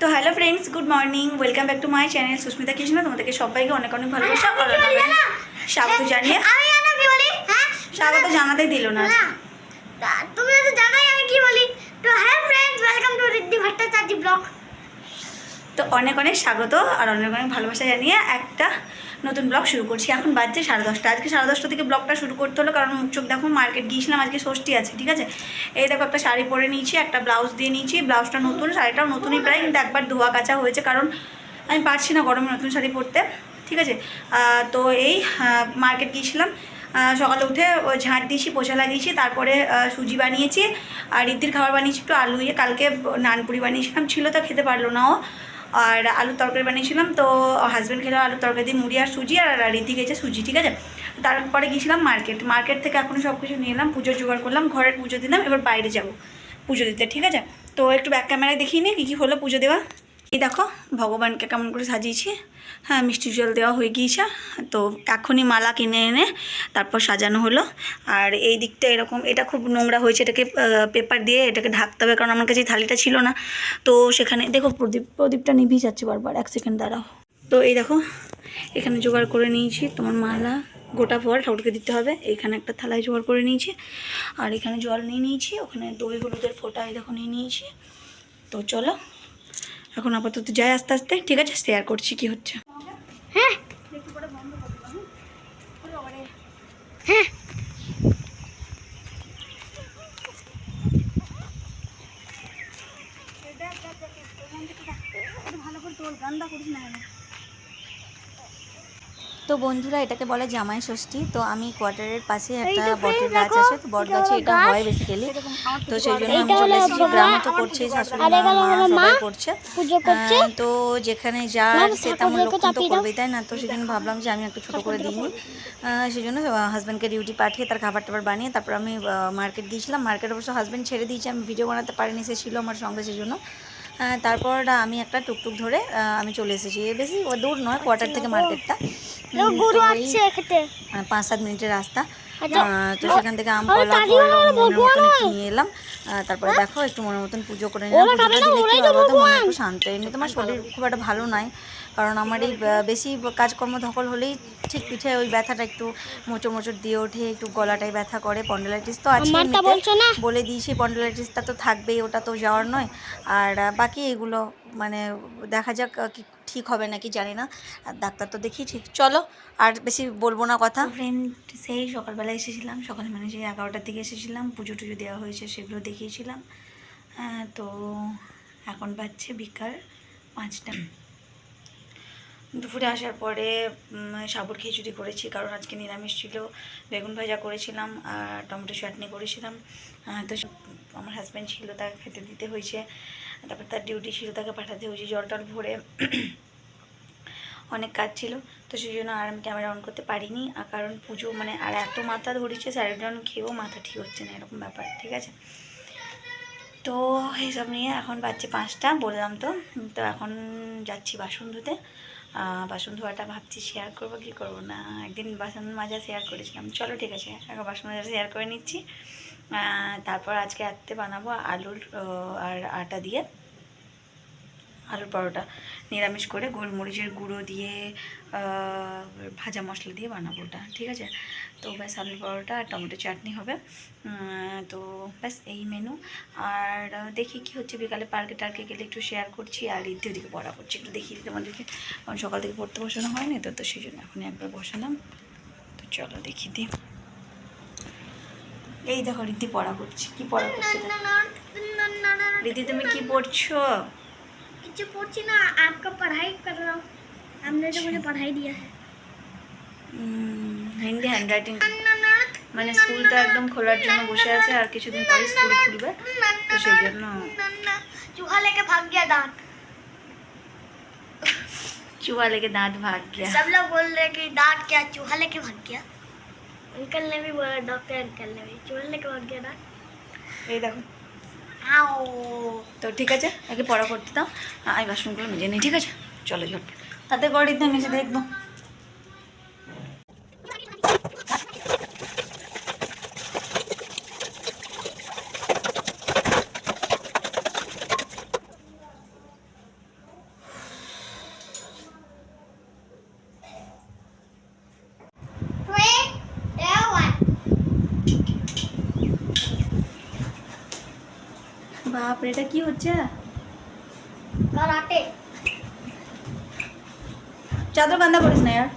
তো hello friends, good morning, welcome back to my channel Susmita Krishna. তোমাদেরকে সবাইকে অনেক অনেক ভালোবাসা আর স্বাগত জানিয়ে স্বাগত জানাতেই দিল না। তুমি তো জানাই আমি কি বলি। তো হ্যাঁ friends, welcome to Riddhi Bhattacharya blog. তো অনেক অনেক স্বাগত আর অনেক অনেক ভালোবাসা জানিয়ে একটা নতুন ব্লগ শুরু করছি। এখন বাজছে 10:30। আজকে 10:30 থেকে ব্লগটা শুরু করতে হলো কারণ মুখ চোখ দেখো, মার্কেট গিয়েছিলাম, আজকে ষষ্ঠী আছে, ঠিক আছে। এই দেখো একটা শাড়ি পরে নিয়েছি, একটা ব্লাউজ দিয়ে নিয়েছি, ব্লাউজটা নতুন, শাড়িটাও নতুনই প্রায়, কিন্তু একবার ধোয়া কাচা হয়েছে কারণ আমি পারছি না গরমে নতুন শাড়ি পরতে, ঠিক আছে। তো এই মার্কেট গিয়েছিলাম, সকালে উঠে ঝাঁট দিয়েছি, পোছা লাগিয়েছি, তারপরে সুজি বানিয়েছি আর রিদ্ধির খাবার বানিয়েছি একটু আলু দিয়ে। কালকে নানপুরি বানিয়েছিলাম, ছিল তো খেতে পারলো না ও, আর আলুর তরকারি বানিয়েছিলাম। তো হাজব্যান্ড খেলো আলুর তরকারি দিয়ে মুড়ি আর সুজি, আর রিদ্ধি খেয়েছে সুজি, ঠিক আছে। তারপরে গিয়েছিলাম মার্কেট থেকে এখনও সব কিছু নিয়ে এলাম, পুজোর জোগাড় করলাম, ঘরের পুজো দিলাম, এবার বাইরে যাব পুজো দিতে, ঠিক আছে। তো একটু ব্যাক ক্যামেরায় দেখিয়ে নিই কী কী হলো পুজো দেওয়া। এই দেখো ভগবানকে কেমন করে সাজিয়েছি, হ্যাঁ মিষ্টি জল দেওয়া হয়ে গিয়েছে। তো এখনই মালা কিনে এনে তারপর সাজানো হলো। আর এই দিকটা এরকম, এটা খুব নোংরা হয়েছে, এটাকে পেপার দিয়ে এটাকে ঢাকতে হবে কারণ আমার কাছে থালিটা ছিল না। তো সেখানে দেখো প্রদীপটা নিভিয়ে যাচ্ছে বারবার, এক সেকেন্ড দাঁড়াও। তো এই দেখো এখানে জোগাড় করে নিয়েছি তোমার মালা, গোটা ফল ঠাকুরকে দিতে হবে। এইখানে একটা থালায় জোগাড় করে নিয়েছি, আর এখানে জল নিয়ে নিয়েছি, ওখানে দই হলুদের ফোঁটা এই দেখো নিয়ে নিয়েছি। তো চলো এখন আপাতত যাই আস্তে আস্তে, ঠিক আছে, শেয়ার করছি কি হচ্ছে। হ্যাঁ হ্যাঁ ভালো করে তোর গান্দা করিস না। তো বন্ধুরা, এটাকে বলে জামাই ষষ্ঠী। তো আমি কোয়ার্টারের পাশে একটা বটের গাছ আছে, তো বট গাছে এটা হয় বেসিক্যালি। তো সেই জন্য আমি চলে এসেছি, গ্রামে তো করছেই, শাশুড়ি মা সবাই করছে। তো যেখানে যার সে তেমন লক্ষণ তো করবেই, তাই না। তো সেখানে ভাবলাম যে আমি একটু ছোটো করে দিইনি, সেই জন্য হাজব্যান্ডকে ডিউটি পাঠিয়ে তার খাবার টাবার বানিয়ে তারপর আমি মার্কেট গিয়েছিলাম। মার্কেট অবশ্য হাজব্যান্ড ছেড়ে দিয়েছে, আমি ভিডিও বানাতে পারিনি, সে ছিল আমার সঙ্গে, সেই জন্য। তারপর আমি একটা টুকটুক ধরে আমি চলে এসেছি। বেশি দূর নয় কোয়ার্টার থেকে মার্কেটটা, 5-7 মিনিটের রাস্তা। তো সেখান থেকে আম কলা ফল মনের মতন একটু নিয়ে এলাম। তারপরে দেখো একটু মনের মতন পুজো করে নিলাম। মনে একটু শান্ত। এমনি তোমার শরীর খুব একটা ভালো নয়, কারণ আমার এই বেশি কাজকর্ম ধকল হলেই ঠিক পিঠে ওই ব্যথাটা একটু মোচড় দিয়ে ওঠে, একটু গলাটাই ব্যথা করে। স্পন্ডিলাইটিস তো আছে, বলে দিয়েছি স্পন্ডিলাইটিসটা তো থাকবেই, ওটা তো যাওয়ার নয়। আর বাকি এগুলো মানে দেখা যাক ঠিক হবে নাকি জানি না, আর ডাক্তার তো দেখিয়েছি। চলো আর বেশি বলবো না কথা। ফ্রেন্ড সেই সকালবেলা এসেছিলাম, সকাল মানে সেই 11টার দিকে এসেছিলাম, পুজো টুজো দেওয়া হয়েছে সেগুলো দেখিয়েছিলাম। তো এখন বাজছে বিকাল 5টা। দুপুরে আসার পরে সাবুর খিচুড়ি করেছি কারণ আজকে নিরামিষ ছিল, বেগুন ভাজা করেছিলাম আর টমেটো চাটনি করেছিলাম। তো আমার হাজব্যান্ড ছিল, তাকে খেতে দিতে হয়েছে, তারপর তার ডিউটি ছিল, তাকে পাঠাতে হয়েছে জল টল ভরে, অনেক কাজ ছিল। তো সেই জন্য আর আমি ক্যামেরা অন করতে পারিনি, আর কারণ পুজো মানে আর এত মাথা ধরেছে, স্যারেডন খেয়েও মাথা ঠিক হচ্ছে না, এরকম ব্যাপার, ঠিক আছে। তো এইসব নিয়ে এখন বাজছে 5টা, বললাম তো। তো এখন যাচ্ছি বাসন ধুতে। বাসন ধোয়াটা ভাবছি শেয়ার করবো কি করবো না, একদিন বাসন মাজা শেয়ার করেছিলাম, চলো ঠিক আছে এখন বাসন মাজা শেয়ার করে নিচ্ছি। তারপর আজকে রাত্রে বানাবো আলুর আর আটা দিয়ে আলুর পরোটা, নিরামিষ করে গোলমরিচের গুঁড়ো দিয়ে ভাজা মশলা দিয়ে বানাবো ওটা, ঠিক আছে। তো ব্যাস আলুর পরোটা আর টমেটো চাটনি হবে। তো ব্যাস এই মেনু। আর দেখি কি হচ্ছে, বিকালে পার্কে টার্কে গেলে একটু শেয়ার করছি, আর ঈদের দিকে পড়া করছি, একটু দেখিয়ে দিতে আমাদেরকে, কারণ সকাল থেকে পড়তে বসানো হয়নি তো, সেই জন্য এখন একবার বসালাম। তো চলো দেখি দিই। এই দেখো রিদ্ধি পড়া করছি, কি পড়া করছে রিদ্ধি, তুমি কি পড়ছো? कुछ पूछी ना, आपका पढ़ाई कर रहा हूँ, हमने तो मुझे पढ़ाई दिया है। হিন্দি হ্যান্ডরাইটিং, মানে স্কুলটা একদম খোলার জন্য বসে আছে, আর কিছুদিন পরে স্কুল খুলবে, তো সেই জন্য। चूहा लेके भाग गया दांत, चूहा लेके दांत भाग गया। सब लोग बोल रहे कि दांत क्या चूहा लेके भाग गया। अंकल ने भी बोला, डॉक्टर अंकल ने भी चूहा लेके भाग गया दांत। এই দেখো। आओ তো ঠিক আছে, আগে পড়া করতে দাও, আমি বাসনগুলো মেজে নিই, ঠিক আছে। চলো ঝট তাতে করে দিতে মেজে দেখবো। বাপরে এটা কি হচ্ছে? कराटे চাদর কান্দা করিস না यार।